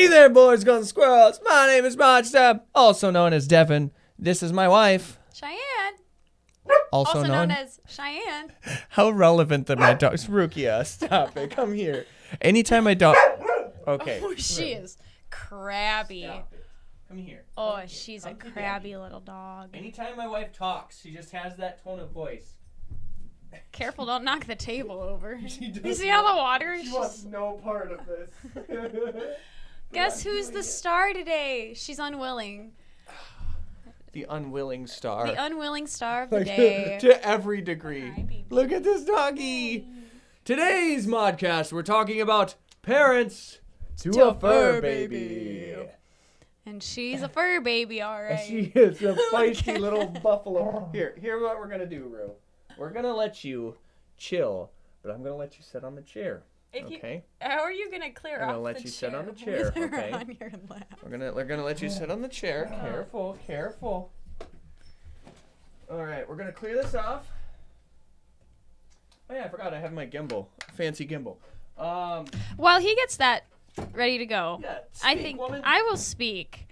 Hey there, boys, guns, squirrels. My name is Modstab, also known as Devin. This is my wife, Cheyenne. also known as Cheyenne. How relevant that my dog's Rukia. Stop it. Come here. Anytime my dog. Okay. Oh, she is crabby. Stop it. Come here. Oh, Come here. she's Come a to crabby Daddy. little dog. Anytime my wife talks, she just has that tone of voice. Careful, don't knock the table over. She You see how the water is She wants no part of this. Guess who's the star today? She's unwilling. The unwilling star. The unwilling star of the day. To every degree. Hi, baby. Look at this doggy. Today's Modscast, we're talking about parents to a fur baby. And she's a fur baby, all right. She is a feisty little buffalo. Here's what we're going to do, Rue. We're going to let you chill, but I'm going to let you sit on the chair. Okay? How are you gonna clear I'm off gonna let the you chair sit on the chair, with her okay? on your lap? We're gonna let you sit on the chair. Careful, careful. All right, we're gonna clear this off. Oh yeah, I forgot I have my gimbal, fancy gimbal. While he gets that ready to go, Yeah, I speak, think woman. I will speak.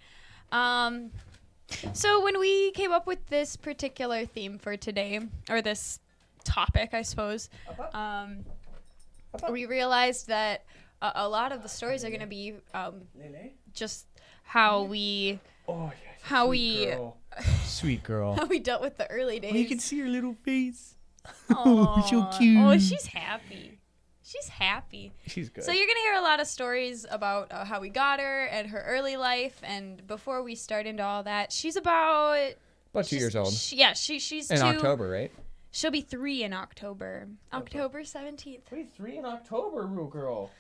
So when we came up with this particular theme for today, or this topic, I suppose, we realized that a lot of the stories are going to be just how we Sweet girl. how we dealt with the early days. Oh, you can see her little face. Aw. so cute. Oh, she's happy. She's happy. She's good. So you're gonna hear a lot of stories about how we got her and her early life. And before we start into all that, she's about 2 years old. She's In 2. October, right? She'll be 3 in October. October 17th. Wait, 3 in October, Rue girl.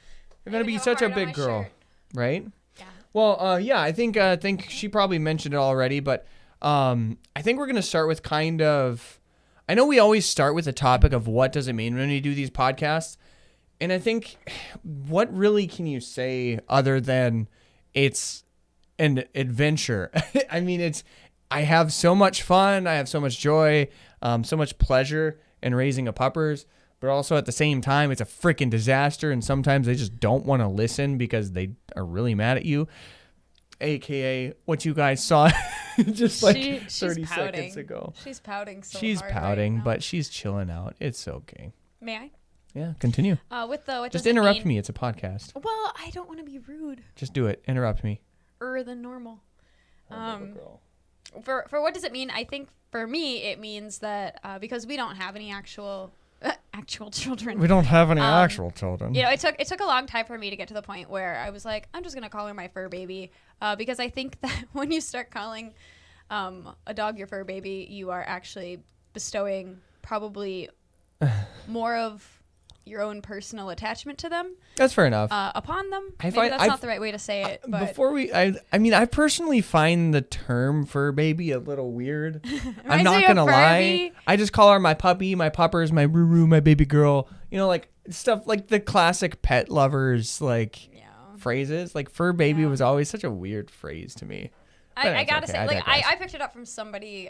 You're I gonna even be have a such a heart on big my girl, shirt. right? Yeah. Well, yeah, I think she probably mentioned it already, but I think we're gonna start with kind of. I know we always start with the topic of what does it mean when we do these podcasts, and I think what really can you say other than it's an adventure? I mean, I have so much fun, I have so much joy, so much pleasure in raising a puppers. But also at the same time, it's a freaking disaster, and sometimes they just don't want to listen because they are really mad at you. AKA what you guys saw just like 30 seconds ago. She's pouting so She's hard pouting, right now. but she's chilling out. It's okay. May I? Yeah, continue. What Just does it interrupt mean? me. It's a podcast. Well, I don't want to be rude. Just do it. Interrupt me. Than normal. Oh, little girl. For what does it mean? I think for me it means that because we don't have any actual children. We don't have any actual children. You know, it took a long time for me to get to the point where I was like, I'm just gonna call her my fur baby, because I think that when you start calling a dog your fur baby, you are actually bestowing probably more of your own personal attachment to them. That's fair enough. Upon them. I Maybe find- that's I've- not the right way to say it. But Before I mean, I personally find the term fur baby a little weird. I'm Reminds not me gonna of lie. Furby. I just call her my puppy, my puppers, my Ruru, my baby girl. You know, like stuff like the classic pet lovers like yeah. phrases. Like fur baby Yeah. was always such a weird phrase to me. But I it's gotta okay, say, I like digress. I picked it up from somebody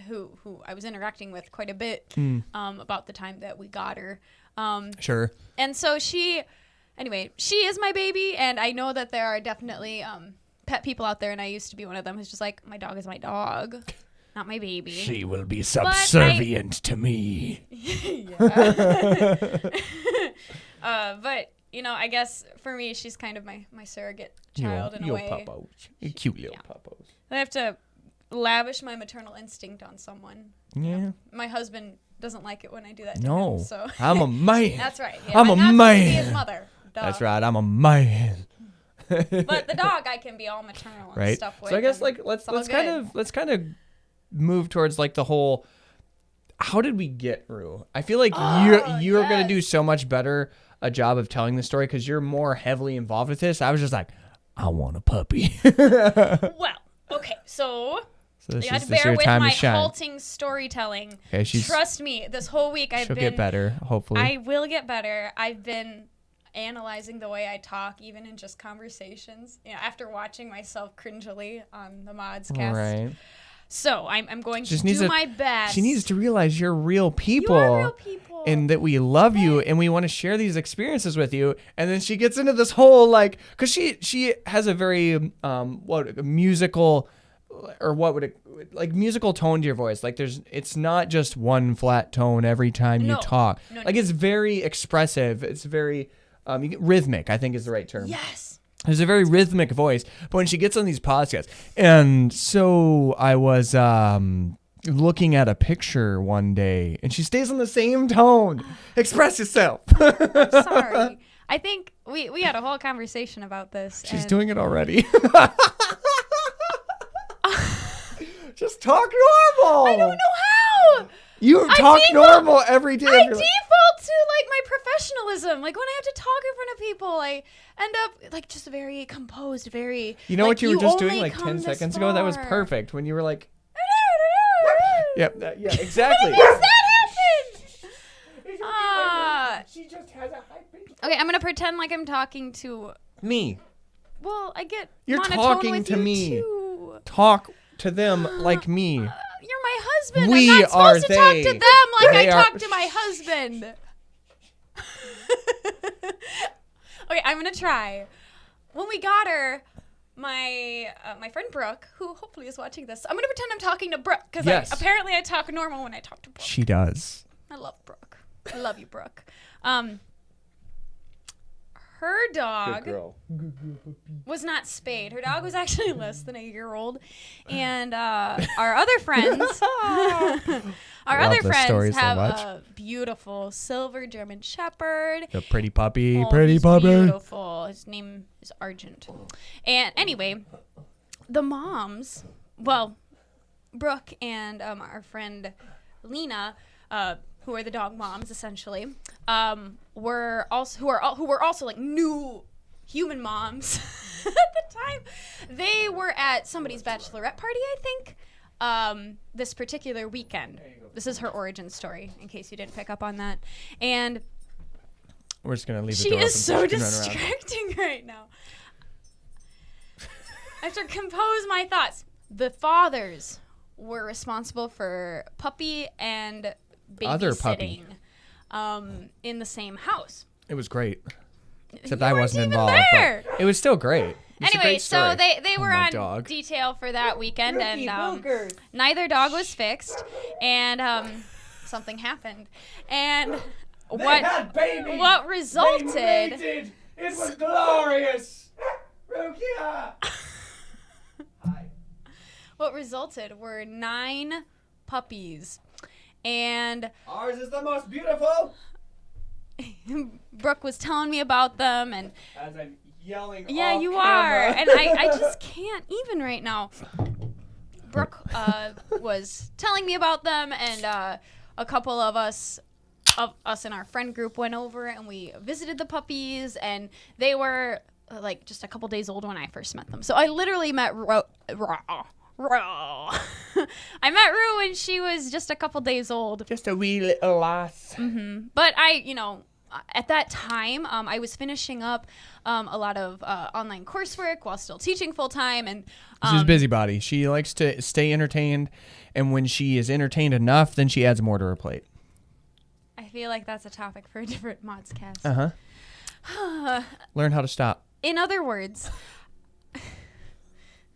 who I was interacting with quite a bit about the time that we got her. Sure. And so she is my baby, and I know that there are definitely pet people out there, and I used to be one of them who's just like, my dog is my dog, not my baby. She will be subservient to me. But you know, I guess for me, she's kind of my surrogate child in a way. Puppos. You cute little Yeah. puppos. I have to lavish my maternal instinct on someone. Yeah. You know? My husband doesn't like it when I do that to No. him, so I'm a man. that's right. I'm a not supposed to be man. his mother. Duh. That's right. I'm a man. But the dog, I can be all maternal and Right. stuff with. So I guess and like let's it's all kind of move towards like the whole. How did we get Rue? I feel like you're gonna do so much better a job of telling the story because you're more heavily involved with this. I was just like, I want a puppy. Well, okay, so this you got is to bear your with time my to shine. halting storytelling. Okay, Trust me, this whole week she'll get better, hopefully. I will get better. I've been analyzing the way I talk, even in just conversations. You know, after watching myself cringily on the Modscast. Right. So I'm going to do my best. She needs to realize you're real people. You are real people. And that we love you and we want to share these experiences with you. And then she gets into this whole like, because she has a very musical, or what would it, like musical tone to your voice. Like it's not just one flat tone every time you talk. No. It's very expressive. It's very rhythmic, I think is the right term. Yes. There's a very rhythmic voice, but when she gets on these podcasts, and so I was looking at a picture one day, and she stays on the same tone. Express yourself. I'm sorry. I think we had a whole conversation about this. She's doing it already. Just talk normal. I don't know how. You talk normal every day. I default to like my professionalism. Like when I have to talk in front of people, I end up like just very composed, very. You know like, what you were just doing like 10 seconds ago? That was perfect. When you were like. Yep. Yeah. Exactly. Yes, that happened. She just has a high pitch. Okay, I'm gonna pretend like I'm talking to me. Well, I get. You're monotone talking with to you me. Too. Talk to them like me. You're my husband. We I'm not supposed to talk they. to them like They I talk to my husband. Okay, I'm gonna try. When we got her, my friend Brooke, who hopefully is watching this, I'm gonna pretend I'm talking to Brooke because apparently I talk normal when I talk to Brooke. She does. I love Brooke. I love you, Brooke. Her dog was not spayed. Her dog was actually less than a year old. And our other friends, have a beautiful silver German Shepherd. The pretty puppy, Beautiful. His name is Argent. And anyway, the moms, well, Brooke and our friend Lena, who are the dog moms essentially, were also like new human moms at the time. They were at somebody's bachelorette party, I think, this particular weekend. This is her origin story, in case you didn't pick up on that. And we're just gonna leave the she door is open so distracting right now. I have to compose my thoughts. The fathers were responsible for puppy and babysitting in the same house. It was great. Except You I weren't wasn't even involved. there. But it was still great. Anyway, so they were on dog. detail for that weekend, and neither dog was fixed, and something happened. And what resulted? They mated. It was glorious. Rukia. What resulted were 9 puppies, and ours is the most beautiful. Brooke was telling me about them, and as I'm yelling, yeah, off you camera. are, and I just can't even right now. Brooke was telling me about them, and a couple of us in our friend group went over and we visited the puppies, and they were like just a couple days old when I first met them. So I literally met I met Rue when she was just a couple days old. Just a wee little lass. Mm-hmm. But at that time, I was finishing up a lot of online coursework while still teaching full time, and she's a busybody. She likes to stay entertained, and when she is entertained enough, then she adds more to her plate. I feel like that's a topic for a different Modscast. Learn how to stop. In other words,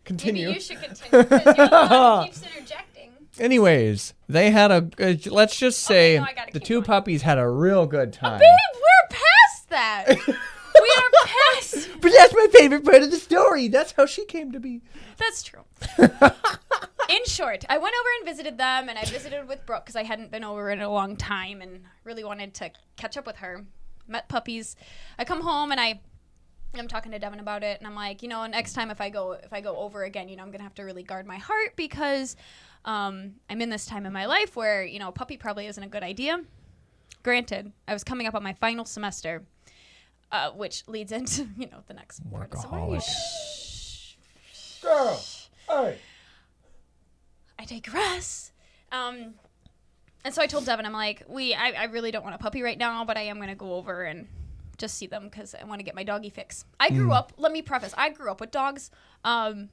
continue. Maybe you should continue because you're the one who keeps interjecting. Anyways, they had let's just say the two going. Puppies had a real good time. Babe, we're past that. We are past. But that's my favorite part of the story. That's how she came to be. That's true. In short, I went over and visited them, and I visited with Brooke because I hadn't been over in a long time and really wanted to catch up with her. Met puppies. I come home and I'm talking to Devin about it, and I'm like, next time if I go over again, I'm gonna have to really guard my heart because I'm in this time in my life where puppy probably isn't a good idea. Granted, I was coming up on my final semester, which leads into the next part. Workaholic. Girl, hey. I digress. And so I told Devin, I'm like, I really don't want a puppy right now, but I am gonna go over and just see them because I want to get my doggy fix. I grew up, let me preface, I grew up with dogs. And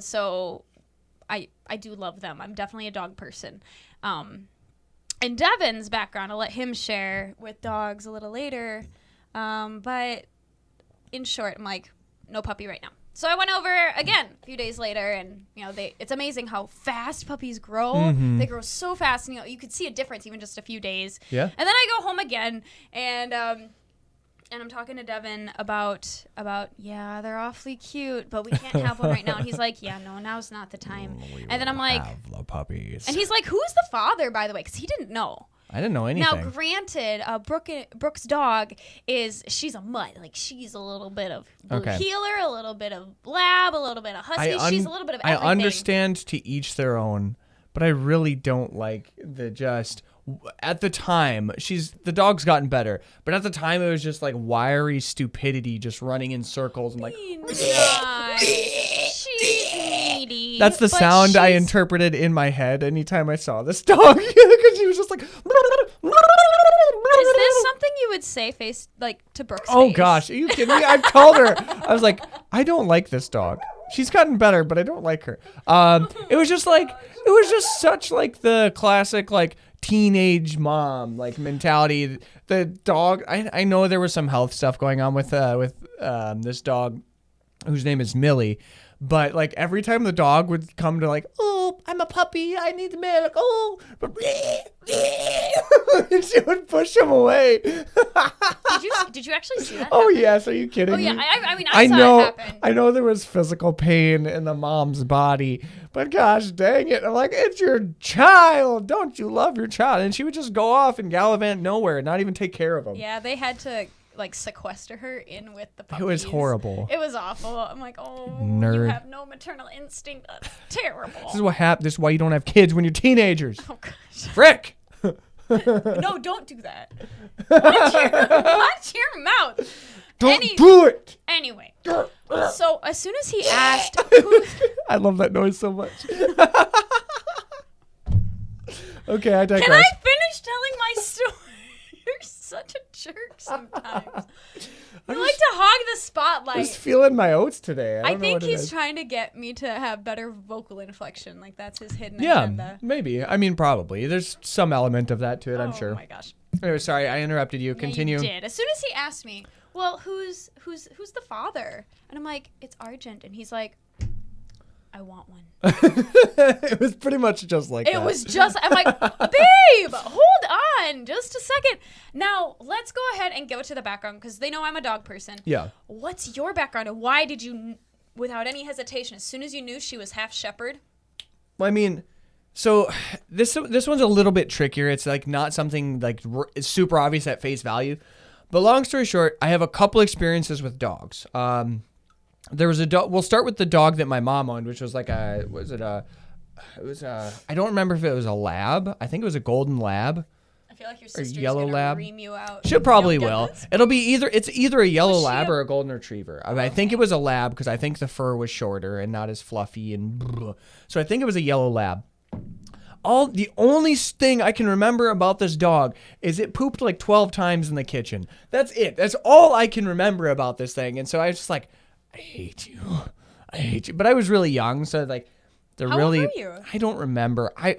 so I do love them. I'm definitely a dog person. And Devin's background, I'll let him share with dogs a little later. But in short, I'm like, no puppy right now. So I went over again a few days later, and it's amazing how fast puppies grow. Mm-hmm. They grow so fast, and you could see a difference even just a few days. Yeah. And then I go home again, and I'm talking to Devin about yeah, they're awfully cute, but we can't have one right now. And he's like, yeah, no, now's not the time. And then I'm like, have the puppies. And he's like, who's the father, by the way? Because he didn't know. I didn't know anything. Now, granted, Brooke's dog she's a mutt. Like, she's a little bit of blue heeler, a little bit of lab, a little bit of husky. She's a little bit of everything. I understand to each their own, but I really don't like at the time, the dog's gotten better, but at the time it was just like wiry stupidity just running in circles and like... She's needy. That's the sound I interpreted in my head anytime I saw this dog, because she was just like... Is this something you would say to Brooke's Oh face? gosh, are you kidding me? I've told her. I was like, I don't like this dog. She's gotten better, but I don't like her. It was just such like the classic like teenage mom like mentality. The dog, I know there was some health stuff going on with this dog whose name is Millie. But like every time the dog would come to like, oh, I'm a puppy, I need milk, oh, and she would push him away. Did you actually see that? Oh happen? Yes, are you kidding me? Oh yeah, I mean I saw it happen. I know there was physical pain in the mom's body, but gosh dang it, I'm like, it's your child, don't you love your child? And she would just go off and gallivant nowhere, not even take care of him. Yeah, they had to like sequester her in with the puppies. It was horrible. It was awful. I'm like, oh, Nerd. You have no maternal instinct. That's terrible. This is what happens. This is why you don't have kids when you're teenagers. Oh gosh. Frick. No, don't do that. Watch your mouth. Don't do it. Anyway, so as soon as he asked, I love that noise so much. Okay, I digress. Can I finish telling my story? You're such a jerk sometimes. You like to hog the spotlight. I'm just feeling my oats today. I think he's trying to get me to have better vocal inflection. Like, that's his hidden Yeah, agenda. maybe. I mean, probably. There's some element of that to it, I'm sure. Oh, my gosh. Anyway, sorry, I interrupted you. Continue. Yeah, you did. As soon as he asked me, well, who's the father? And I'm like, it's Argent. And he's like, I want one. It was pretty much just like that. It was just, I'm like, babe, hold on just a second. Now, let's go ahead and go to the background because they know I'm a dog person. Yeah. What's your background and why did you, without any hesitation, as soon as you knew she was half shepherd? Well, I mean, so this one's a little bit trickier. It's like not something like it's super obvious at face value. But long story short, I have a couple experiences with dogs. There was a dog. We'll start with the dog that my mom owned, which was like I don't remember if it was a lab. I think it was a golden lab. I feel like your sister's yellow gonna lab. ream you out. She probably will. This. It'll be either a yellow lab or a golden retriever. I think it was a lab because I think the fur was shorter and not as fluffy and so I think it was a yellow lab. The only thing I can remember about this dog is it pooped like 12 times in the kitchen. That's it. That's all I can remember about this thing. And so I was just like, I hate you. But I was really young, so like How old were you? I don't remember. I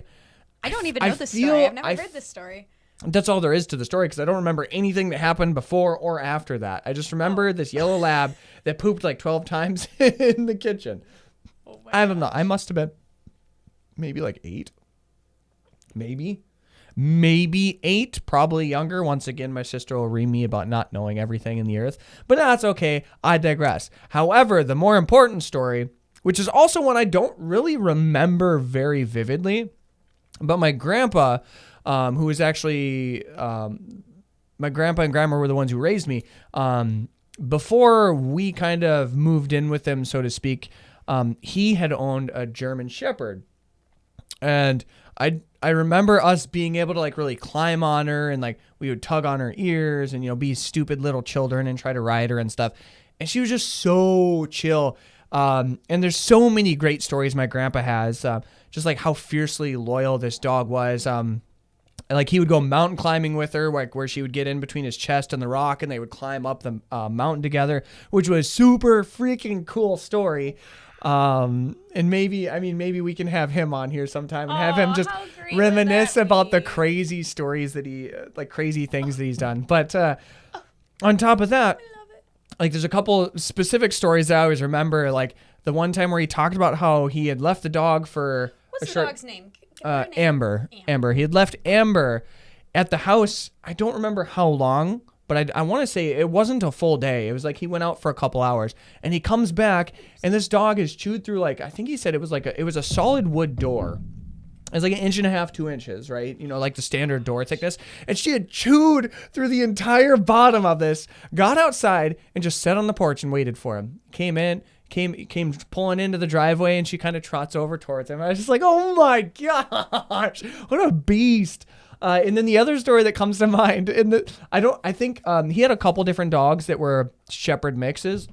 don't even know this story. I've never heard this story. That's all there is to the story because I don't remember anything that happened before or after that. I just remember this yellow lab that pooped like 12 times in the kitchen. Oh my I don't know. I must have been maybe like 8. Maybe 8, probably younger. Once again, my sister will ream me about not knowing everything in the earth, but that's okay. I digress. However, the more important story, which is also one I don't really remember very vividly, but my grandpa, who was actually, my grandpa and grandma were the ones who raised me, before we kind of moved in with them, so to speak, he had owned a German Shepherd. And I remember us being able to like really climb on her and like we would tug on her ears and, be stupid little children and try to ride her and stuff. And she was just so chill. And there's so many great stories my grandpa has, just like how fiercely loyal this dog was. Like he would go mountain climbing with her, like where she would get in between his chest and the rock and they would climb up the mountain together, which was super freaking cool story. And maybe we can have him on here sometime and have him just how great would reminisce that about the be? crazy stories that crazy things that he's done. But on top of that, like there's a couple specific stories that I always remember, like the one time where he talked about how he had left the dog for What's the dog's name? Give her a name. Amber. Amber. He had left Amber at the house. I don't remember how long, but I want to say it wasn't a full day. It was like he went out for a couple hours and he comes back and this dog is chewed through like, I think he said it was a solid wood door. It's like 1.5 inches, 2 inches, right? You know, like the standard door thickness. And she had chewed through the entire bottom of this, got outside and just sat on the porch and waited for him. Came pulling into the driveway and she kind of trots over towards him. I was just like, oh my gosh, what a beast. And then the other story that comes to mind, I think he had a couple different dogs that were shepherd mixes.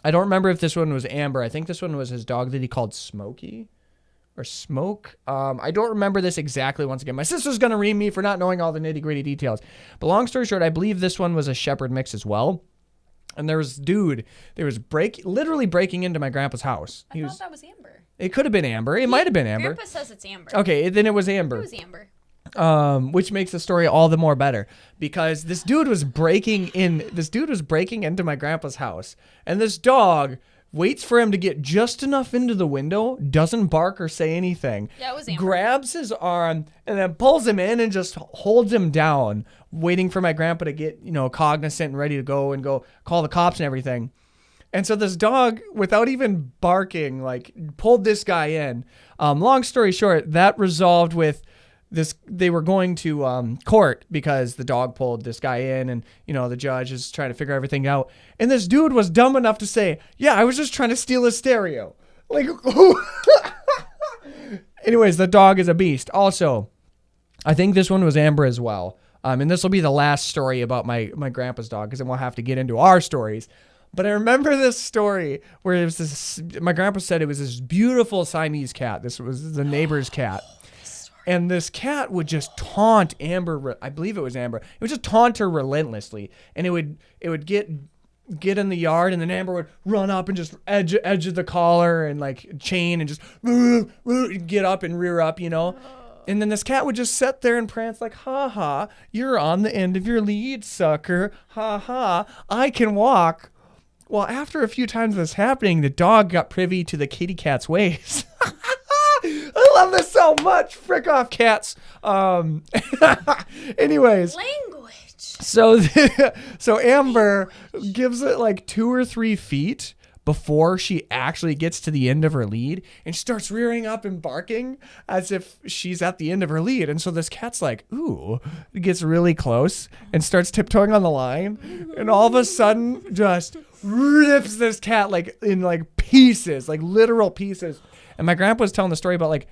I don't remember if this one was Amber. I think this one was his dog that he called Smokey or Smoke. I don't remember this exactly. Once again, my sister's going to ream me for not knowing all the nitty gritty details. But long story short, I believe this one was a shepherd mix as well. And there was literally breaking into my grandpa's house. I thought that was Amber. It could have been Amber. It might have been Amber. Grandpa says it's Amber. Okay, then it was Amber. It was Amber. Which makes the story all the more better because this dude was breaking into my grandpa's house, and this dog waits for him to get just enough into the window, doesn't bark or say anything. Yeah, it was Amber. Grabs his arm and then pulls him in and just holds him down, waiting for my grandpa to get, cognizant and ready to go call the cops and everything. And so this dog, without even barking, pulled this guy in. Long story short, that resolved with this. They were going to court because the dog pulled this guy in, and the judge is trying to figure everything out. And this dude was dumb enough to say, "Yeah, I was just trying to steal his stereo." Anyways, the dog is a beast. Also, I think this one was Amber as well. And this will be the last story about my grandpa's dog, because then we'll have to get into our stories. But I remember this story where it was my grandpa said it was this beautiful Siamese cat. This was the neighbor's cat. And this cat would just taunt Amber. I believe it was Amber. It would just taunt her relentlessly. And it would get in the yard, and then Amber would run up and just edge of the collar and chain and just get up and rear up, And then this cat would just sit there and prance like, ha ha, you're on the end of your lead, sucker. Ha ha, I can walk. Well, after a few times of this happening, the dog got privy to the kitty cat's ways. I love this so much. Frick off, cats. Anyways. Language. So Amber gives it 2 or 3 feet before she actually gets to the end of her lead, and she starts rearing up and barking as if she's at the end of her lead. And so this cat's like, ooh, gets really close and starts tiptoeing on the line, and all of a sudden just rips this cat in pieces, literal pieces. And my grandpa was telling the story about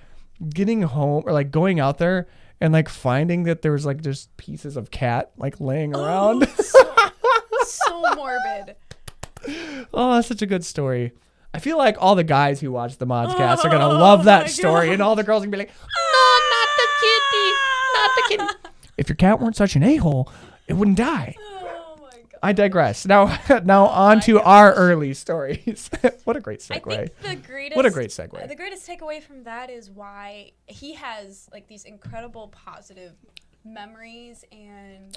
getting home or going out there and finding that there was just pieces of cat laying around. So morbid. Oh, that's such a good story. I feel like all the guys who watch the Modscast are gonna love that story, and all the girls are gonna be like, "No, not the kitty, not the kitty." If your cat weren't such an a-hole, it wouldn't die. Oh my god. I digress. Now on to our early stories. What a great segue. I think what a great segue. The greatest takeaway from that is why he has these incredible positive memories and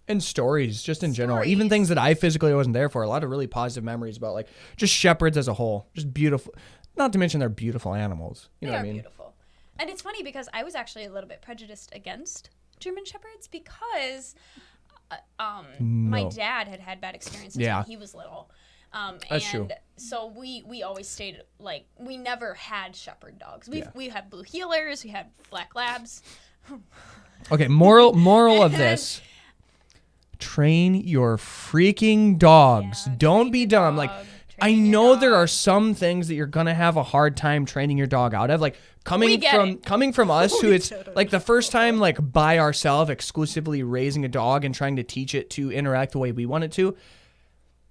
and stories, just in general, even things that I physically wasn't there for. A lot of really positive memories about just shepherds as a whole, just beautiful. Not to mention they're beautiful animals. You know what I mean? Beautiful. And it's funny because I was actually a little bit prejudiced against German shepherds because my dad had bad experiences when he was little. That's true. So we always stayed we never had shepherd dogs. We had blue heelers, we had black labs. Okay, moral of this. Train your freaking dogs. Don't be dumb. I know there are some things that you're gonna have a hard time training your dog out of. Coming from us, who it's the first time by ourselves exclusively raising a dog and trying to teach it to interact the way we want it to.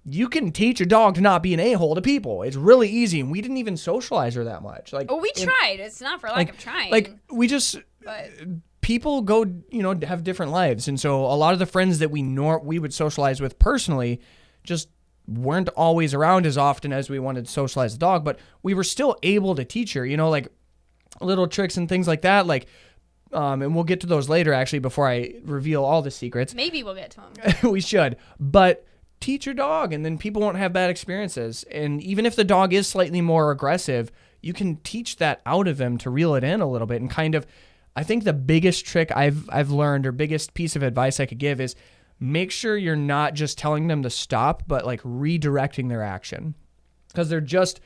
You can teach a dog to not be an a-hole to people. It's really easy, and we didn't even socialize her that much. We tried. It's not for lack of trying. We just. People go, have different lives. And so a lot of the friends that we would socialize with personally just weren't always around as often as we wanted to socialize the dog, but we were still able to teach her, like little tricks and things like that. Like, and we'll get to those later, actually, before I reveal all the secrets. Maybe we'll get to them. We should. But teach your dog, and then people won't have bad experiences. And even if the dog is slightly more aggressive, you can teach that out of him to reel it in a little bit. And kind of, I think the biggest trick I've learned, or biggest piece of advice I could give, is make sure you're not just telling them to stop, but like redirecting their action. Because they're just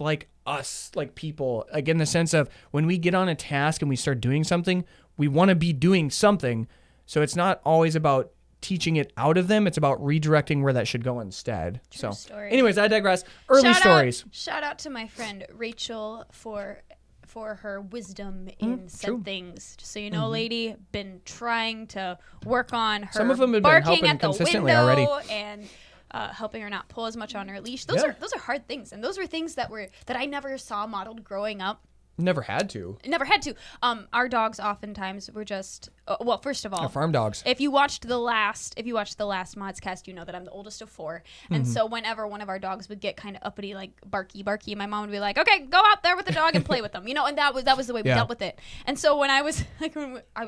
like us, like people, like in the sense of when we get on a task and we start doing something, we want to be doing something. So it's not always about teaching it out of them. It's about redirecting where that should go instead. True story. Anyways, I digress. Early stories. Shout out to my friend Rachel for her wisdom in said things. Just so you know, lady, been trying to work on her Some of them have been barking helping at the consistently window already. and helping her not pull as much on her leash. Those are hard things, and those were things that I never saw modeled growing up. Never had to. Our dogs oftentimes were just well, first of all, farm dogs. If you watched the last Modscast, you know that I'm the oldest of 4, and so whenever one of our dogs would get kind of uppity, like barky, my mom would be like, "Okay, go out there with the dog and play with them," and that was the way we dealt with it. And so when I was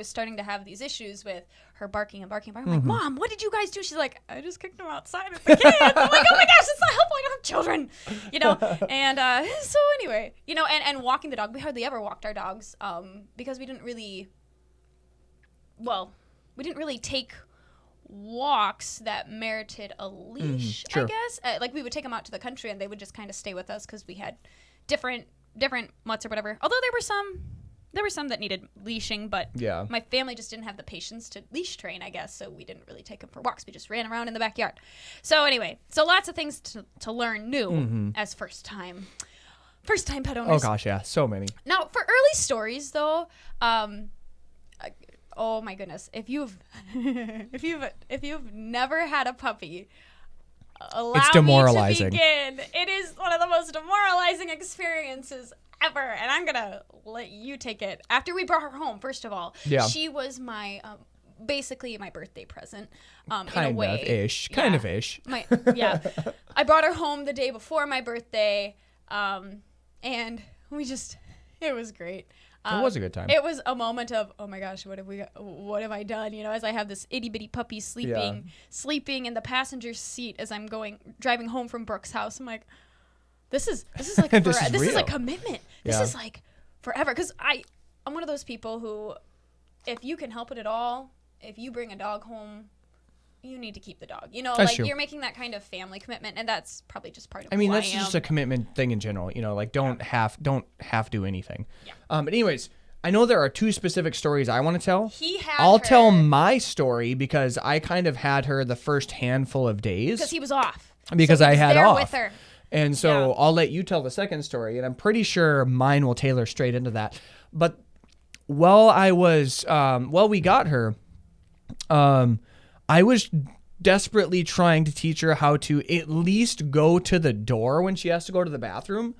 starting to have these issues with her barking, I'm like, "Mom, what did you guys do?" She's like, "I just kicked them outside with the kids." I'm like, "Oh my gosh, it's not helpful. I don't have children," And so anyway, and walking the dog, we hardly ever walked our dogs because we didn't really take walks that merited a leash, sure. I guess. Like we would take them out to the country and they would just kind of stay with us because we had different mutts or whatever. Although there were some that needed leashing, but my family just didn't have the patience to leash train, I guess, so we didn't really take them for walks. We just ran around in the backyard. So anyway, lots of things to learn new as first time pet owners. Oh gosh, yeah, so many. Now, for early stories though, oh my goodness, if you've never had a puppy, it's demoralizing. Me to begin. It is one of the most demoralizing experiences ever, and I'm gonna let you take it. After we brought her home, first of all, she was my basically my birthday present. In a way, kind of ish. I brought her home the day before my birthday, and it was great. It was a good time. It was a moment of, oh my gosh, what have I done? As I have this itty bitty puppy sleeping in the passenger seat as I'm driving home from Brooke's house. I'm like, this is like this is a commitment. This is like forever. Because I'm one of those people who, if you can help it at all, if you bring a dog home, you need to keep the dog. That's true. You're making that kind of family commitment, and that's probably just part of that's just a commitment thing in general. Don't have to anything. Yeah. But anyways, I know there are 2 specific stories I want to tell. I'll tell my story because I kind of had her the first handful of days. Because he was off. Because I had off. With her. And so I'll let you tell the second story, and I'm pretty sure mine will tailor straight into that. But while we got her, I was desperately trying to teach her how to at least go to the door when she has to go to the bathroom.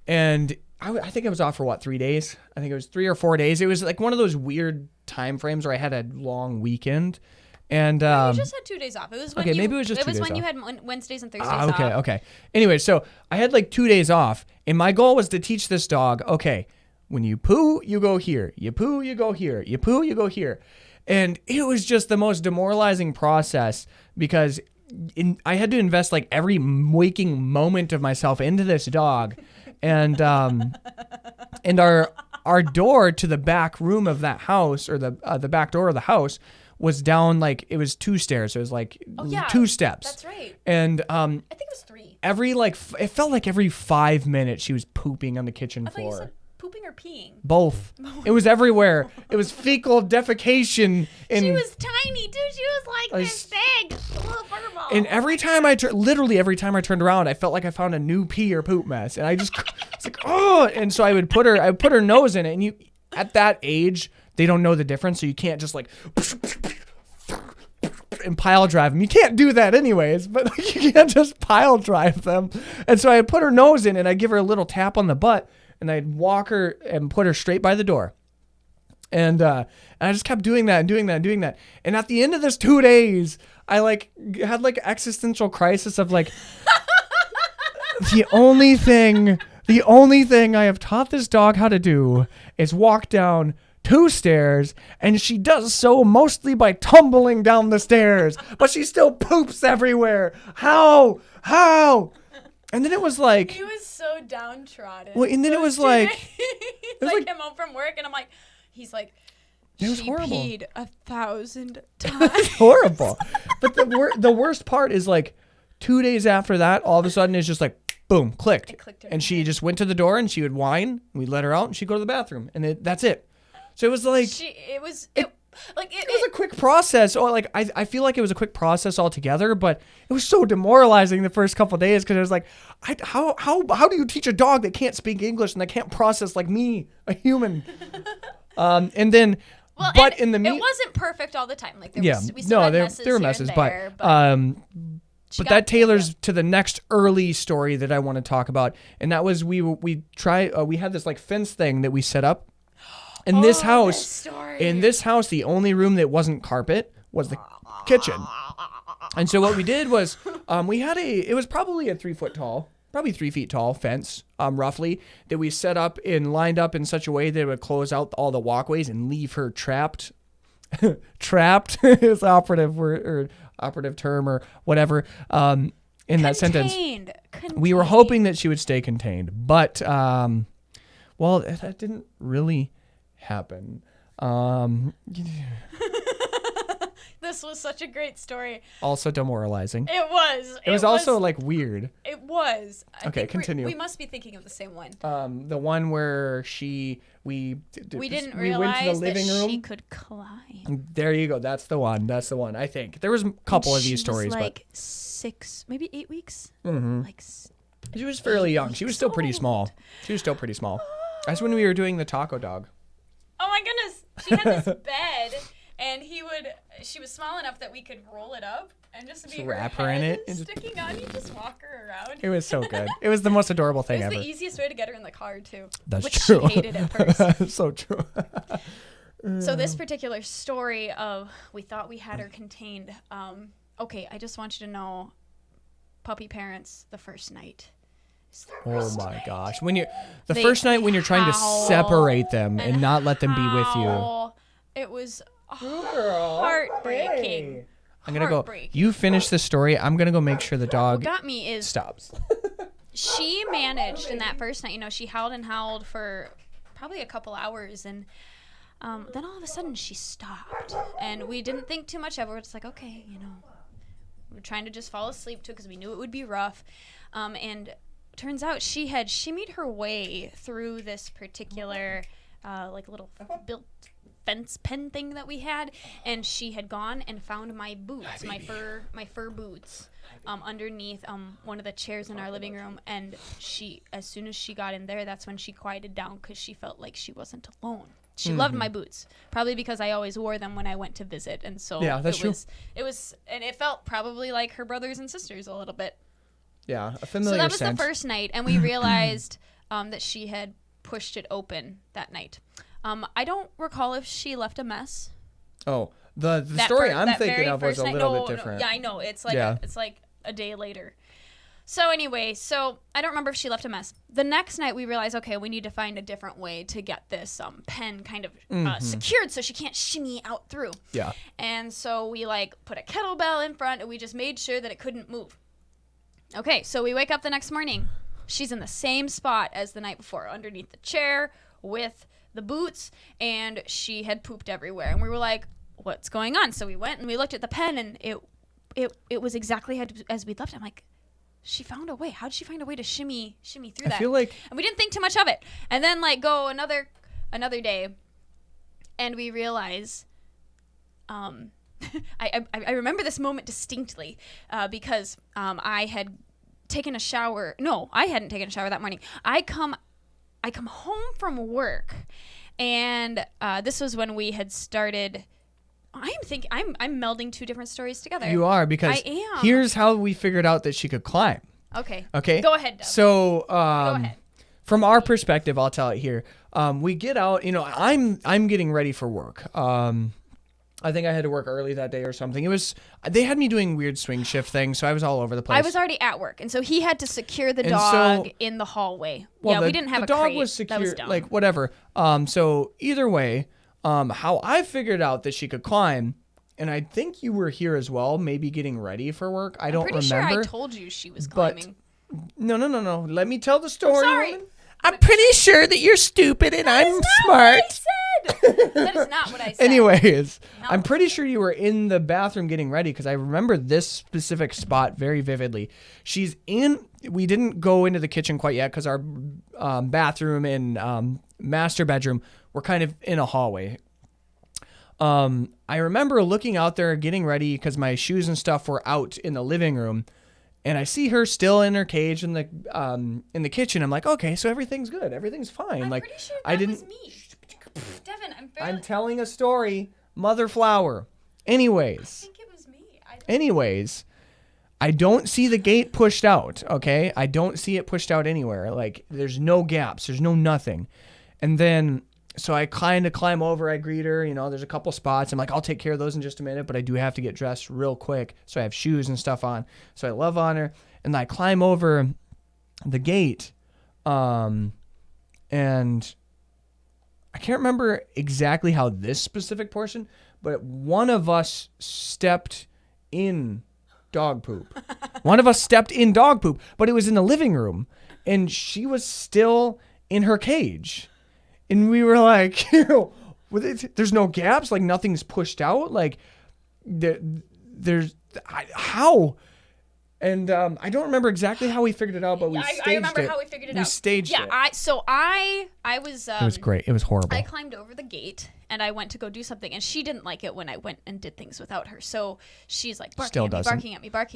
And I think I was off for 3 days? I think it was 3 or 4 days. It was like one of those weird time frames where I had a long weekend. And you just had 2 days off. It was when maybe it was just 2 days off. You had Wednesdays and Thursdays off. Okay. Anyway, so I had 2 days off, and my goal was to teach this dog, okay, when you poo, you go here. You poo, you go here. You poo, you go here. And it was just the most demoralizing process because I had to invest every waking moment of myself into this dog. And our door to the back room of that house, or the back door of the house, was down it was 2 stairs. It was 2 steps. That's right. And I think it was 3. It felt like every 5 minutes she was pooping on the kitchen floor. You said pooping or peeing? Both. It was everywhere. It was fecal defecation. She was tiny too. She was this big, a little furball. And every time I turned around, I felt like I found a new pee or poop mess, and I just it's like, oh. And so I would put her nose in it, and at that age they don't know the difference, so you can't just and pile drive them. You can't do that anyways, but you can't just pile drive them. And so I put her nose in, and I give her a little tap on the butt, and I'd walk her and put her straight by the door. And I just kept doing that and doing that and doing that. And at the end of this 2 days, I like had like existential crisis of like, the only thing I have taught this dog how to do is walk down 2 stairs, and she does so mostly by tumbling down the stairs, but she still poops everywhere. How? And then it was like, he was so downtrodden. Well, and then it was like, I came home from work and I'm like, he's like, it was she horrible. peed 1,000 times. It was horrible. But the worst part is like 2 days after that, all of a sudden it's just like, boom, clicked. It clicked in And her she head. just went to the door and she would whine. And we'd let her out and she'd go to the bathroom. And that's it. So it was like, It was a quick process. Or like, I feel like it was a quick process altogether, but it was so demoralizing the first couple of days because it was like, how do you teach a dog that can't speak English and that can't process like me, a human? And then, Well, but and in the it wasn't perfect all the time. Like yeah, we still had messes there were here messes, and but there, but that tailors to the next early story that I want to talk about, and that was we had this like fence thing that we set up in this house. In this house, the only room that wasn't carpet was the kitchen, and so what we did was we had it was probably a 3 foot tall, probably 3 feet tall fence, roughly, that we set up and lined up in such a way that it would close out all the walkways and leave her trapped. Trapped is operative word or operative term or whatever in that sentence. Contained. We were hoping that she would stay contained, but well, that didn't really happen. This was such a great story. Also demoralizing. It was. It was also like weird. It was. Okay, continue. We must be thinking of the same one. The one where we didn't went realize to the living that room. she could climb. There you go. That's the one. I think there was a couple of these stories, she was like 6, maybe 8 weeks. Mm-hmm. Like She was fairly young. She was still pretty small. That's when we were doing the taco dog. Oh my goodness. She had this bed and she was small enough that we could roll it up and just be wrap her in it and sticking on. You just walk her around. It was so good. It was the most adorable thing It was ever. the easiest way to get her in the car too. That's which true. She hated at first. So true. So this particular story of we thought we had her contained. Okay, I just want you to know, puppy parents, the first night. Oh my gosh. When They first night when you're trying to howl separate them and not let them be with you. howl. It was heartbreaking. I'm going to go. Heartbreaking. You finish the story. I'm going to go make sure the dog What got me is stops. she managed in that first night. She howled and howled for probably a couple hours, and then all of a sudden she stopped, and we didn't think too much of it. We're just like, okay, we're trying to just fall asleep too because we knew it would be rough, and turns out she made her way through this particular like little built fence pen thing that we had, and she had gone and found my boots, my fur boots, underneath one of the chairs in our living room. And as soon as she got in there, that's when she quieted down because she felt like she wasn't alone. She loved my boots, probably because I always wore them when I went to visit, and so yeah, that's true. It was, and it felt probably like her brothers and sisters a little bit. Yeah, a familiar So that was scent. the first night, and we realized that she had pushed it open that night. I don't recall if she left a mess. Oh, the story I'm thinking of was a little bit different. Yeah, I know. It's like it's like a day later. So anyway, I don't remember if she left a mess. The next night we realized, okay, we need to find a different way to get this pen kind of secured so she can't shimmy out through. Yeah. And so we put a kettlebell in front, and we just made sure that it couldn't move. Okay, so we wake up the next morning. She's in the same spot as the night before, underneath the chair with the boots, and she had pooped everywhere. And we were like, what's going on? So we went and we looked at the pen, and it was exactly as we'd left. I'm like, she found a way. How did she find a way to shimmy through that? I feel like, and we didn't think too much of it. And then go another day, and we realize, I remember this moment distinctly because I had taken a shower. No, I hadn't taken a shower that morning. I come home from work, and this was when we had started. I'm melding two different stories together. you are, because I am. here's how we figured out that she could climb. Okay. Okay. Go ahead, Doug. So, Go ahead. from our perspective, I'll tell it here. We get out, I'm getting ready for work. I think I had to work early that day or something. They had me doing weird swing shift things, so I was all over the place. I was already at work, and so he had to secure the dog in the hallway. Well, we didn't have a crate. The dog was secure, like whatever. So either way, how I figured out that she could climb, and I think you were here as well, maybe getting ready for work. I don't remember. I'm pretty sure I told you she was climbing. No. Let me tell the story. Sorry. Woman. I'm pretty sure that you're stupid and I'm smart. That is not what I said. Anyways, no. I'm pretty sure you were in the bathroom getting ready because I remember this specific spot very vividly. We didn't go into the kitchen quite yet because our bathroom and master bedroom were kind of in a hallway. I remember looking out there getting ready because my shoes and stuff were out in the living room. And I see her still in her cage in the kitchen. I'm like, okay, so everything's good. Everything's fine. I'm like, pretty sure that was me. Devin, I'm telling a story. Mother flower. Anyways. I think it was me. I don't see the gate pushed out, okay? I don't see it pushed out anywhere. Like, there's no gaps. There's no nothing. And then, so I kind of climb over. I greet her. There's a couple spots. I'm like, I'll take care of those in just a minute, but I do have to get dressed real quick. So I have shoes and stuff on. So I love on her. And I climb over the gate. And I can't remember exactly how this specific portion, but one of us stepped in dog poop. But it was in the living room, and she was still in her cage. And we were like, there's no gaps, like nothing's pushed out, like how? And I don't remember exactly how we figured it out, but we staged it. I remember how we figured it out. We staged it. I was... it was great. It was horrible. I climbed over the gate, and I went to go do something, and she didn't like it when I went and did things without her. So she's like barking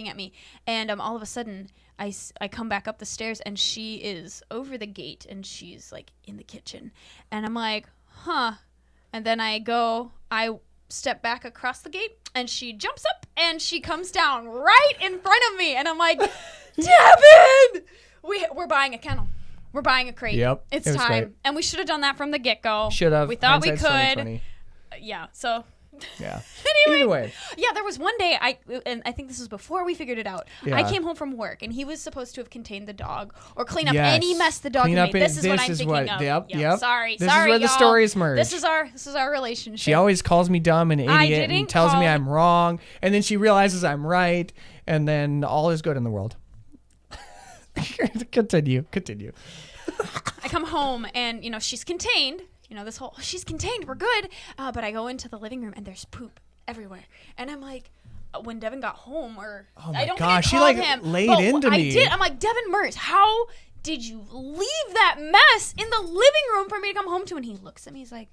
at me. And all of a sudden, I come back up the stairs, and she is over the gate, and she's like in the kitchen. And I'm like, huh. And then I step back across the gate, and she jumps up and she comes down right in front of me, and I'm like, Devin, we're buying a kennel, we're buying a crate. Yep, it's time. Great. And we should have done that from the get-go. Should have. We thought we Hindsight's could. 2020. Yeah. So. Yeah. Anyway, Either way. Yeah, there was one day and I think this was before we figured it out. Yeah. I came home from work, and he was supposed to have contained the dog or clean up any mess the dog had made. This is what I'm thinking of. Yep. Sorry, this is where the stories merge. This is our relationship. She always calls me dumb and idiot and tells me I'm wrong, and then she realizes I'm right, and then all is good in the world. Continue. I come home, and she's contained. She's contained, we're good. But I go into the living room, and there's poop everywhere. And I'm like, when Devin got home, I don't think I called him. Laid into me. I did. I'm like, Devin Mertz, how did you leave that mess in the living room for me to come home to? And he looks at me, he's like,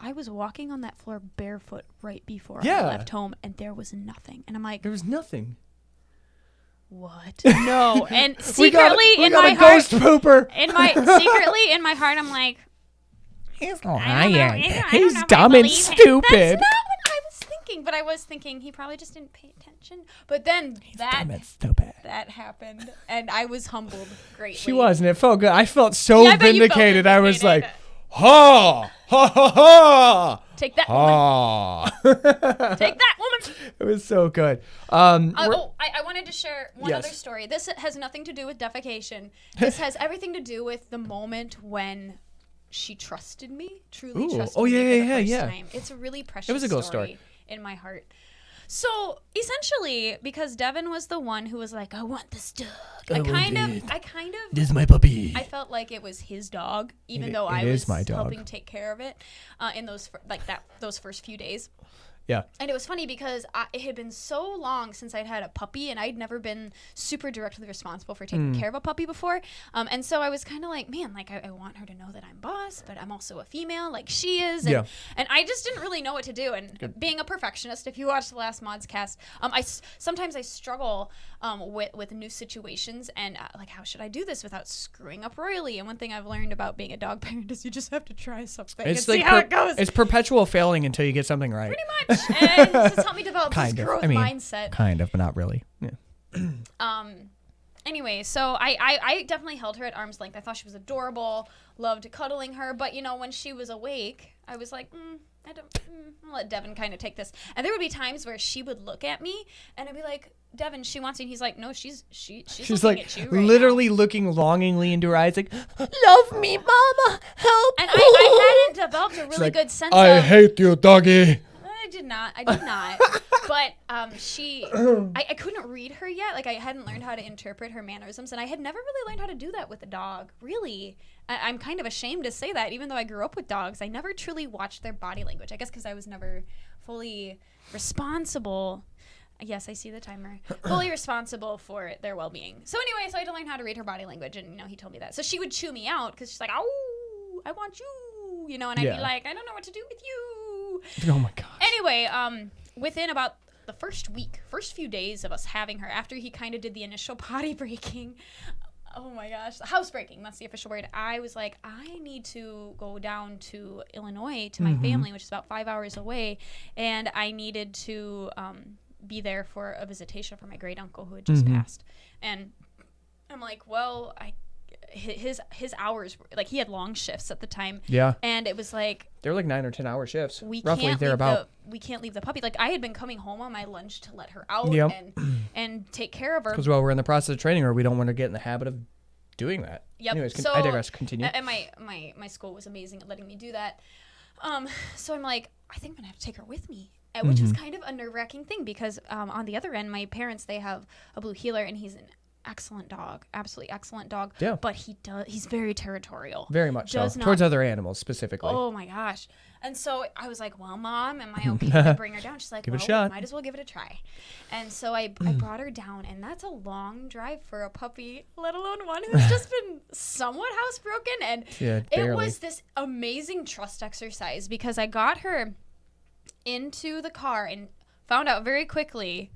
I was walking on that floor barefoot right before I left home, and there was nothing. And I'm like, there was nothing. What? No. And secretly in my heart, secretly in my heart, I'm like, he's lying. He's dumb and stupid. That's not what I was thinking. But I was thinking he probably just didn't pay attention. But then dumb and stupid. That happened, and I was humbled greatly. She was, and it felt good. I felt so vindicated. I was like, ha ha ha ha. Take that, woman. Take that, woman. It was so good. I wanted to share one other story. This has nothing to do with defecation. This has everything to do with the moment when she trusted me, truly trusted me for the first time. It's a really precious story in my heart. So essentially, because Devin was the one who was like, I want this dog. I kind of. This is my puppy. I felt like it was his dog, even though I was helping take care of it in those first few days. Yeah. And it was funny because it had been so long since I'd had a puppy, and I'd never been super directly responsible for taking care of a puppy before. And so I was kind of like, man, like I want her to know that I'm boss, but I'm also a female like she is. And, and I just didn't really know what to do. And being a perfectionist, if you watched the last Modscast, sometimes I struggle with new situations and like, how should I do this without screwing up royally? And one thing I've learned about being a dog parent is you just have to try something and see how it goes. It's perpetual failing until you get something right. Pretty much. And this has helped me develop this growth mindset. Kind of, but not really. Yeah. Anyway, so I definitely held her at arm's length. I thought she was adorable, loved cuddling her. But, you know, when she was awake, I was like, I'll let Devin kind of take this. And there would be times where she would look at me, and I'd be like, Devin, she wants you. And he's like, no, she's looking like at you right literally now. looking longingly into her eyes, like, love me, mama, help. And I hadn't developed a really good sense of... I hate you, doggy. I did not. But I couldn't read her yet. Like, I hadn't learned how to interpret her mannerisms, and I had never really learned how to do that with a dog. Really. I'm kind of ashamed to say that, even though I grew up with dogs. I never truly watched their body language. I guess because I was never fully responsible. Yes, I see the timer. Fully responsible for their well-being. So anyway, I had to learn how to read her body language, and, you know, he told me that. So she would chew me out because she's like, oh, I want you, you know, and I'd be like, I don't know what to do with you. Oh, my gosh. Anyway, within about the first few days of us having her, after he kind of did the initial potty breaking, oh my gosh, housebreaking, that's the official word, I was like, I need to go down to Illinois to my family, which is about 5 hours away, and I needed to be there for a visitation for my great uncle who had just passed. And I'm like, well, his hours, like, he had long shifts at the time. Yeah. And it was like, they were like 9 or 10 hour shifts. We can't leave the puppy. Like, I had been coming home on my lunch to let her out and take care of her. Because we're in the process of training her, we don't want to get in the habit of doing that. Yep. Anyways, I digress. Continue. And my school was amazing at letting me do that. So I'm like, I think I'm gonna have to take her with me. Which is kind of a nerve-wracking thing because on the other end, my parents, they have a blue heeler, and he's an excellent dog, absolutely excellent dog. Yeah. But he's very territorial. Very much so. Towards other animals specifically. Oh my gosh. And so I was like, well, Mom, am I okay to bring her down? She's like, give it a shot. Might as well give it a try. And so I brought her down, and that's a long drive for a puppy, let alone one who's just been somewhat housebroken. And it was this amazing trust exercise because I got her into the car and found out very quickly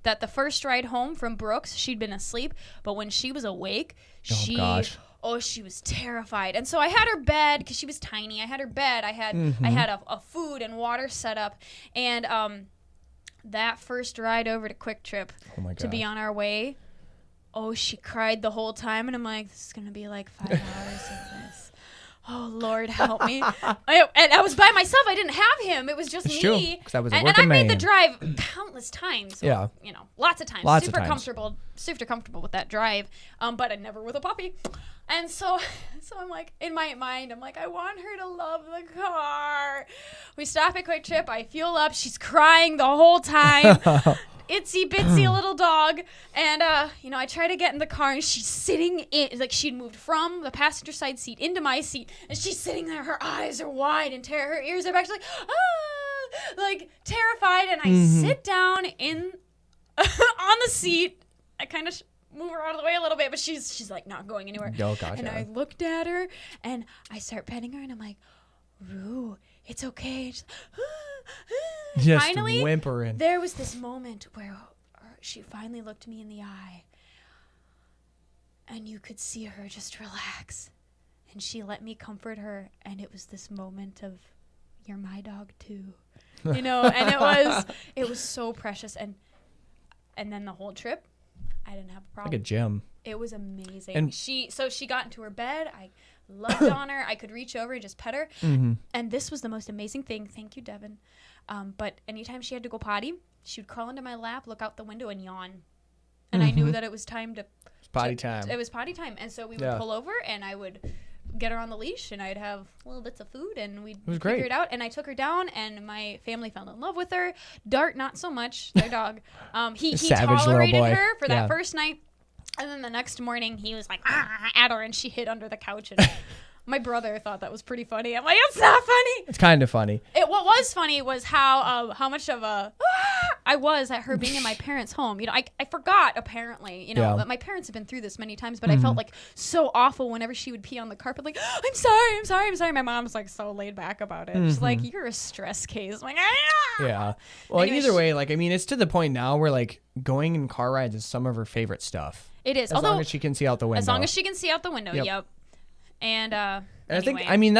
that the first ride home from Brooks, she'd been asleep, but when she was awake, she was terrified. And so I had her bed because she was tiny. I had her bed. I had a food and water set up, and that first ride over to Quick Trip to be on our way, she cried the whole time, and I'm like, this is gonna be like 5 hours of this. Oh, Lord, help me. And I was by myself. I didn't have him. It was just me. True, because I was and I made the drive countless times. Well, you know, lots of times. Super comfortable with that drive, but never with a puppy. And so I'm like, in my mind, I'm like, I want her to love the car. We stop at Quick Trip. I fuel up. She's crying the whole time. Itsy bitsy little dog, and I try to get in the car, and she's sitting in, like, she'd moved from the passenger side seat into my seat, and she's sitting there, her eyes are wide and her ears are back, she's like terrified, and I sit down in on the seat. I kind of move her out of the way a little bit, but she's like not going anywhere. Oh gosh. And I looked at her, and I start petting her, and I'm like, Roo, it's okay. And she's just finally, whimpering. There was this moment where she finally looked me in the eye, and you could see her just relax, and she let me comfort her, and it was this moment of, you're my dog too, you know. And it was so precious, and then the whole trip, I didn't have a problem. Like a gem. It was amazing. And she got into her bed. I loved on her. I could reach over and just pet her. And this was the most amazing thing. Thank you, Devin. But anytime she had to go potty, she would crawl into my lap, look out the window, and yawn. And I knew that it was time to... potty time. It was potty time. And so we would pull over, and I would get her on the leash, and I'd have little bits of food, and we'd figure it out. And I took her down, and my family fell in love with her. Dart, not so much. Their dog. He tolerated her for that first night. And then the next morning, he was like, at her, and she hid under the couch. And my brother thought that was pretty funny. I'm like, it's not funny. It's kind of funny. What was funny was how much of a I was at her being in my parents' home. You know, I forgot, apparently, you know, but my parents have been through this many times, but I felt like so awful whenever she would pee on the carpet, like, I'm sorry. My mom was like so laid back about it. She's like, you're a stress case. I'm like, yeah. Well, anyway, either way, like, I mean, it's to the point now where, like, going in car rides is some of her favorite stuff. It is. As long as she can see out the window. As long as she can see out the window, yep. And I anyway, think, I mean,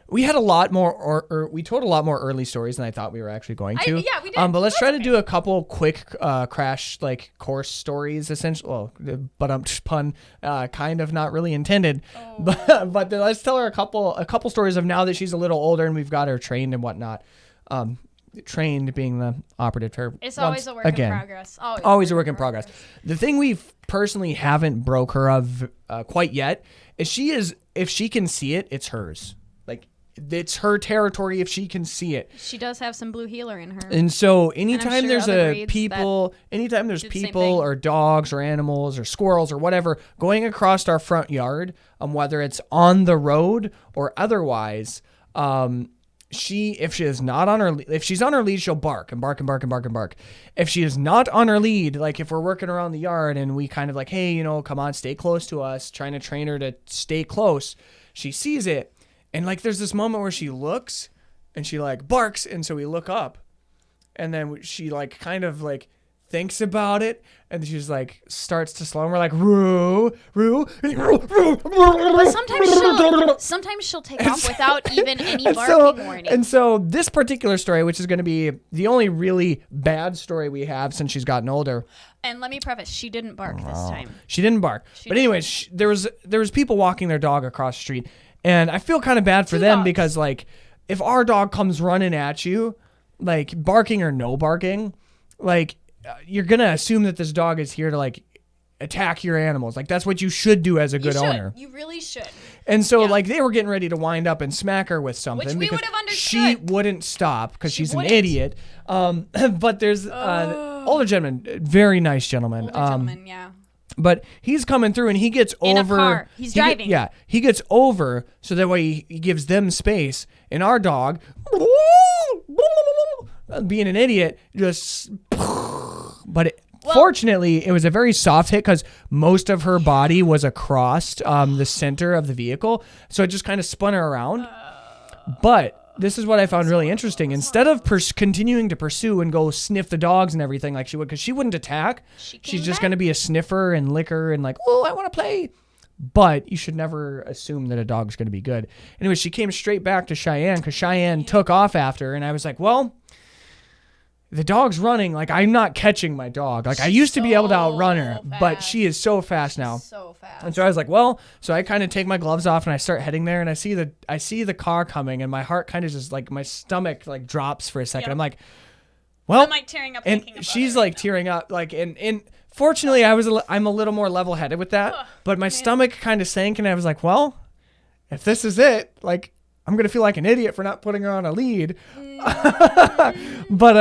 we had a lot more, or we told a lot more early stories than I thought we were actually going to. Yeah, we did. But let's try to do a couple quick crash, like, course stories, essentially. Well, but pun, kind of not really intended. Oh. But let's tell her a couple stories of now that she's a little older and we've got her trained and whatnot. Trained being the operative term. It's always a work in progress. Always a work in progress. The thing we personally haven't broke her of quite yet is if she can see it, it's hers. Like, it's her territory if she can see it. She does have some blue healer in her. And so anytime there's people or dogs or animals or squirrels or whatever going across our front yard, whether it's on the road or otherwise, if she's on her lead, she'll bark and bark and bark and bark and bark. If she is not on her lead, like if we're working around the yard and we kind of like, hey, come on, stay close to us, trying to train her to stay close, she sees it. And like, there's this moment where she looks and she like barks. And so we look up and then she like kind of like thinks about it, and she's like starts to slow, and we're like, roo, roo, roo, roo. But sometimes she'll take off without even any barking warning. And so this particular story, which is going to be the only really bad story we have since she's gotten older. And let me preface, she didn't bark this time. She didn't bark. But anyways, there was people walking their dog across the street, and I feel kind of bad for them because like if our dog comes running at you, like barking or no barking, like you're going to assume that this dog is here to like attack your animals. Like that's what you should do as a good owner. You really should. And so like they were getting ready to wind up and smack her with something. Which we because would have understood. She wouldn't stop because she's an idiot. But there's older gentleman, very nice gentleman. Older gentleman, yeah. But he's coming through and he gets over. In a car. He's driving. He gets over so that way he gives them space. And our dog, being an idiot, just. But fortunately, it was a very soft hit because most of her body was across the center of the vehicle. So it just kind of spun her around. But this is what I found really interesting. Instead of continuing to pursue and go sniff the dogs and everything like she would, because she wouldn't attack. She's just going to be a sniffer and licker and like, oh, I want to play. But you should never assume that a dog's going to be good. Anyway, she came straight back to Cheyenne because Cheyenne took off after her. And I was like, well, the dog's running. Like, I'm not catching my dog. Like, I used to be able to outrun her, but she is so fast now. So fast. And so I was like, well, so I kind of take my gloves off and I start heading there, and I see the car coming, and my heart kind of just like my stomach like drops for a second. Yep. I'm like, well, I'm like tearing up. And she's like tearing up, like, and fortunately I'm a little more level-headed with that, but my stomach kind of sank, and I was like, well, if this is it, like, I'm going to feel like an idiot for not putting her on a lead. But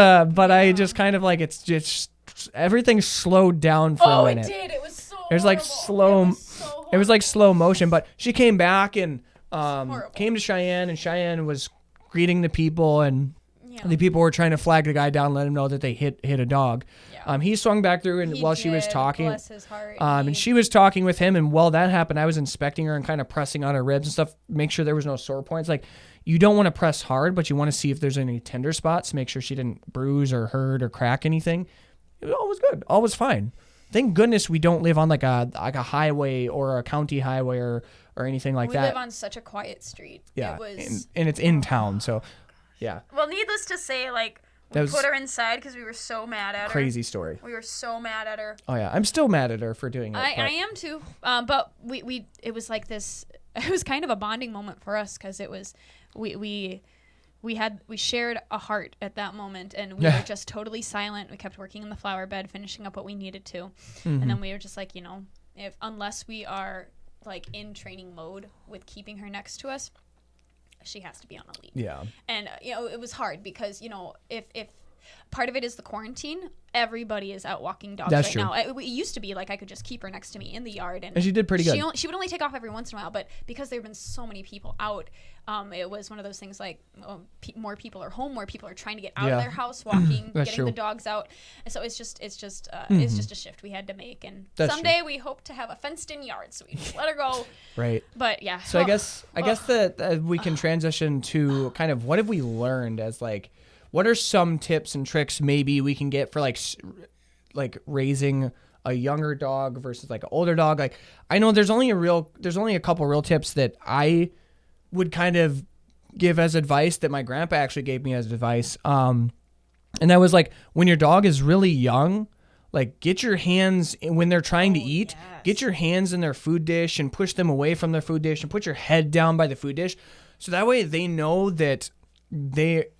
I just kind of like, it's just, everything slowed down for a minute. Oh, it did. It was so It was like it was like slow motion, but she came back and came to Cheyenne, and Cheyenne was greeting the people, and the people were trying to flag the guy down, let him know that they hit a dog. Yeah. He swung back through, and while she was talking, bless his heart, and she was talking with him, and while that happened, I was inspecting her and kind of pressing on her ribs and stuff, make sure there was no sore points. Like, you don't want to press hard, but you want to see if there's any tender spots, make sure she didn't bruise or hurt or crack anything. All was good. All was fine. Thank goodness we don't live on like a highway or a county highway or anything like that. We live on such a quiet street. Yeah, and it's in town, so yeah. Well, needless to say, like, we put her inside because we were so mad at her. Crazy story. We were so mad at her. Oh yeah, I'm still mad at her for doing it. I am too. But it was like this. It was kind of a bonding moment for us because it was we shared a heart at that moment, and we were just totally silent. We kept working in the flower bed, finishing up what we needed to, and then we were just like, unless we are like in training mode with keeping her next to us, she has to be on a lead. Yeah. And it was hard because if part of it is the quarantine, everybody is out walking dogs now. It used to be like I could just keep her next to me in the yard, and she did pretty good. She would only take off every once in a while, but because there have been so many people out, it was one of those things like more people are home, more people are trying to get out of their house, walking, getting the dogs out, and so it's just a shift we had to make. And someday we hope to have a fenced-in yard, so we just let her go. Right. But yeah. So I guess that we can transition to kind of what have we learned as like. What are some tips and tricks maybe we can get for like raising a younger dog versus like an older dog. Like I know there's only a couple real tips that I would kind of give as advice that my grandpa actually gave me as advice. And that was like when your dog is really young, like get your hands when they're trying to eat, get your hands in their food dish and push them away from their food dish and put your head down by the food dish. So that way they know that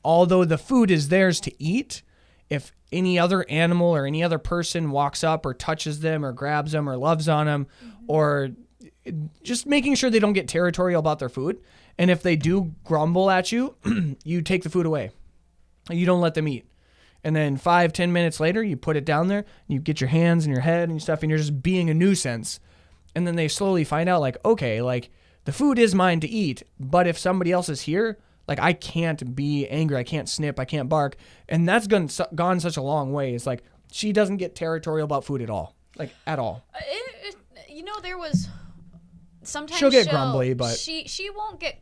although the food is theirs to eat, if any other animal or any other person walks up or touches them or grabs them or loves on them, or just making sure they don't get territorial about their food. And if they do grumble at you, you take the food away. You don't let them eat. And then 5-10 minutes later, you put it down there, you get your hands and your head and stuff, and you're just being a nuisance. And then they slowly find out, like, okay, like, the food is mine to eat, but if somebody else is here, like, I can't be angry, I can't snip, I can't bark. And that's gone such a long way. It's like, she doesn't get territorial about food at all. Like, at all. There was... Sometimes she'll get grumbly, but... She won't get...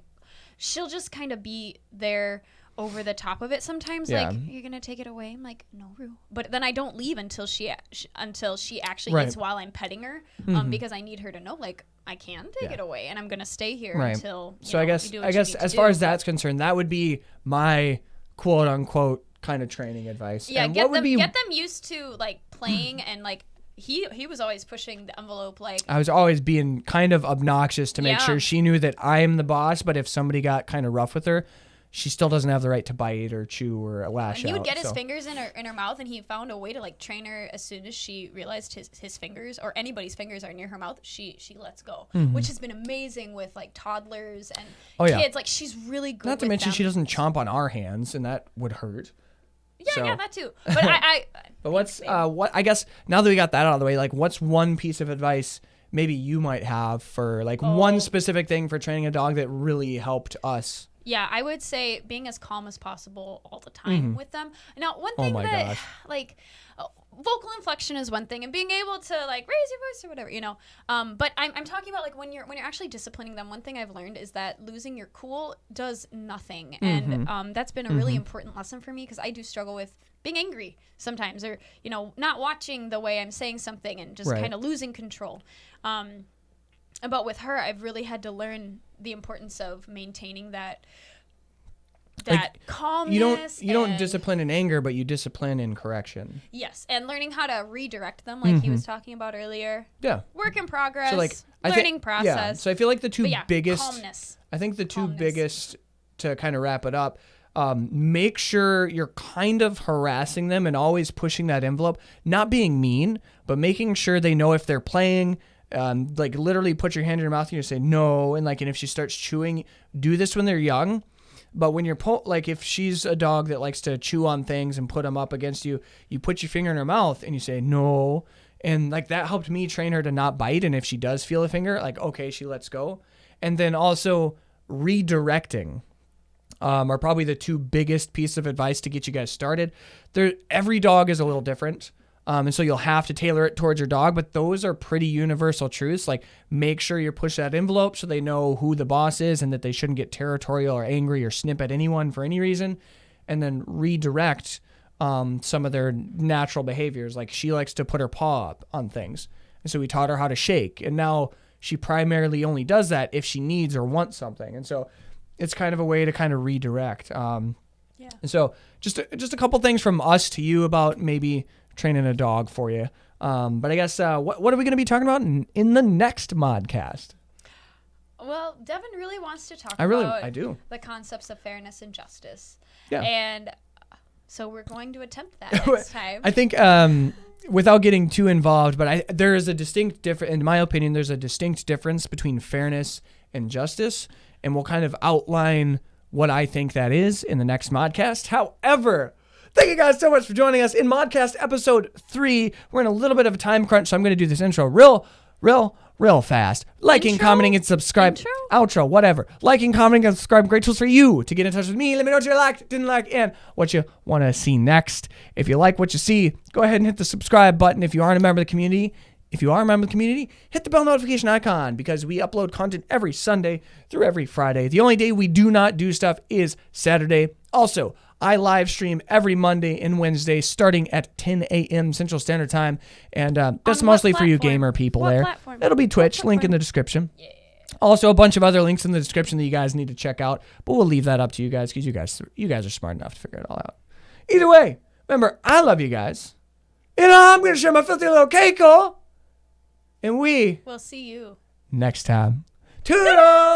She'll just kind of be there... over the top of it sometimes. Yeah. Like, you're gonna take it away? I'm like, no, Roo. But then I don't leave until she actually eats while I'm petting her, because I need her to know, like, I can take it away and I'm gonna stay here until I guess as far as that's concerned, that would be my quote unquote kind of training advice. Yeah, get them used to like playing and like he was always pushing the envelope. Like, I was always being kind of obnoxious to make sure she knew that I am the boss, but if somebody got kind of rough with her, she still doesn't have the right to bite or chew or lash out. He would get his fingers in her mouth, and he found a way to like train her. As soon as she realized his fingers or anybody's fingers are near her mouth, she lets go, which has been amazing with like toddlers and kids. Like, she's really good. Not to mention she doesn't chomp on our hands, and that would hurt. Yeah, that too. But But what's what I guess now that we got that out of the way, like what's one piece of advice maybe you might have for like one specific thing for training a dog that really helped us? Yeah, I would say being as calm as possible all the time with them. Now, one thing like vocal inflection is one thing, and being able to like raise your voice or whatever, But I'm talking about like when you're actually disciplining them. One thing I've learned is that losing your cool does nothing, and that's been a really important lesson for me because I do struggle with being angry sometimes, or not watching the way I'm saying something and just kind of losing control. But with her, I've really had to learn the importance of maintaining that like, calmness. You don't discipline in anger, but you discipline in correction. Yes, and learning how to redirect them, like he was talking about earlier. Yeah. Work in progress. So like learning process. Yeah. So I feel like the two biggest. Calmness. I think the two biggest, to kind of wrap it up. Make sure you're kind of harassing them and always pushing that envelope. Not being mean, but making sure they know if they're playing. Like literally put your hand in your mouth and you say no, and if she starts chewing, do this when they're young. But when you're like if she's a dog that likes to chew on things and put them up against you, you put your finger in her mouth and you say no, and like that helped me train her to not bite. And if she does feel a finger, like okay, she lets go. And then also redirecting are probably the two biggest pieces of advice to get you guys started. Every dog is a little different. And so you'll have to tailor it towards your dog, but those are pretty universal truths. Like make sure you push that envelope so they know who the boss is and that they shouldn't get territorial or angry or snip at anyone for any reason. And then redirect some of their natural behaviors. Like she likes to put her paw up on things. And so we taught her how to shake. And now she primarily only does that if she needs or wants something. And so it's kind of a way to kind of redirect. And so just a couple things from us to you about maybe training a dog for you. But I guess what are we going to be talking about in the next Modscast? Well, Devin really wants to talk about I do. the concepts of fairness and justice. Yeah. And so we're going to attempt that next time. I think without getting too involved, but there is a distinct difference, in my opinion, there's a distinct difference between fairness and justice. And we'll kind of outline what I think that is in the next Modscast. However, thank you guys so much for joining us in Modscast episode 3. We're in a little bit of a time crunch, so I'm going to do this intro real fast. Liking, commenting, and subscribe. Outro, whatever. Liking, commenting, and subscribe. Great tools for you to get in touch with me. Let me know what you liked, didn't like, and what you want to see next. If you like what you see, go ahead and hit the subscribe button. If you aren't a member of the community, if you are a member of the community, hit the bell notification icon because we upload content every Sunday through every Friday. The only day we do not do stuff is Saturday. Also, I live stream every Monday and Wednesday starting at 10 a.m. Central Standard Time. And that's mostly for you gamer people there. Platform? It'll be Twitch, link in the description. Yeah. Also, a bunch of other links in the description that you guys need to check out. But we'll leave that up to you guys because you guys are smart enough to figure it all out. Either way, remember, I love you guys. And I'm going to share my filthy little cake. And we'll see you next time. Toodles!